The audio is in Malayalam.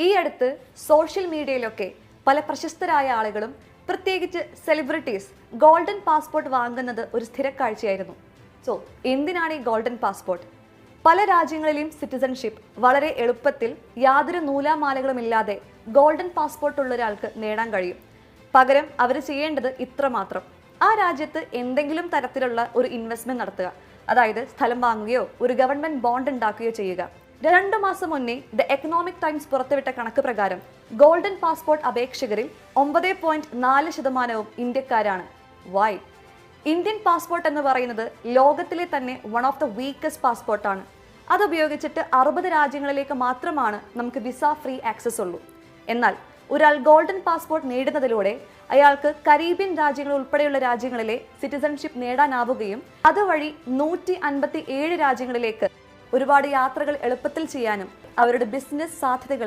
ഈ അടുത്ത് സോഷ്യൽ മീഡിയയിലൊക്കെ പല പ്രശസ്തരായ ആളുകളും പ്രത്യേകിച്ച് സെലിബ്രിറ്റീസ് ഗോൾഡൻ പാസ്പോർട്ട് വാങ്ങുന്നത് ഒരു സ്ഥിരക്കാഴ്ചയായിരുന്നു. സോ എന്തിനാണ് ഈ ഗോൾഡൻ പാസ്പോർട്ട്? പല രാജ്യങ്ങളിലെയും സിറ്റിസൺഷിപ്പ് വളരെ എളുപ്പത്തിൽ യാതൊരു നൂലാമാലകളുമില്ലാതെ ഗോൾഡൻ പാസ്പോർട്ട് ഉള്ള ഒരാൾക്ക് നേടാൻ കഴിയും. പകരം അവർ ചെയ്യേണ്ടത് ഇത്രമാത്രം: ആ രാജ്യത്ത് എന്തെങ്കിലും തരത്തിലുള്ള ഒരു ഇൻവെസ്റ്റ്മെന്റ് നടത്തുക, അതായത് സ്ഥലം വാങ്ങുകയോ ഒരു ഗവൺമെന്റ് ബോണ്ട് ഉണ്ടാക്കുകയോ ചെയ്യുക. 2 മാസം മുന്നേ ദ എക്കണോമിക് ടൈംസ് പുറത്തുവിട്ട കണക്ക് പ്രകാരം ഗോൾഡൻ പാസ്പോർട്ട് അപേക്ഷകരിൽ 9.4% ഇന്ത്യക്കാരാണ്. വൈ? ഇന്ത്യൻ പാസ്പോർട്ട് എന്ന് പറയുന്നത് ലോകത്തിലെ തന്നെ വൺ ഓഫ് ദ വീക്കസ്റ്റ് പാസ്പോർട്ടാണ്. അതുപയോഗിച്ചിട്ട് 60 രാജ്യങ്ങളിലേക്ക് മാത്രമാണ് നമുക്ക് വിസ ഫ്രീ ആക്സസ് ഉള്ളൂ. എന്നാൽ ഒരാൾ ഗോൾഡൻ പാസ്പോർട്ട് നേടുന്നതിലൂടെ അയാൾക്ക് കരീബിയൻ രാജ്യങ്ങൾ ഉൾപ്പെടെയുള്ള രാജ്യങ്ങളിലെ സിറ്റിസൺഷിപ്പ് നേടാനാവുകയും അതുവഴി 157 രാജ്യങ്ങളിലേക്ക് ഒരുപാട് യാത്രകൾ എളുപ്പത്തിൽ ചെയ്യാനും അവരുടെ ബിസിനസ് സാധ്യതകൾ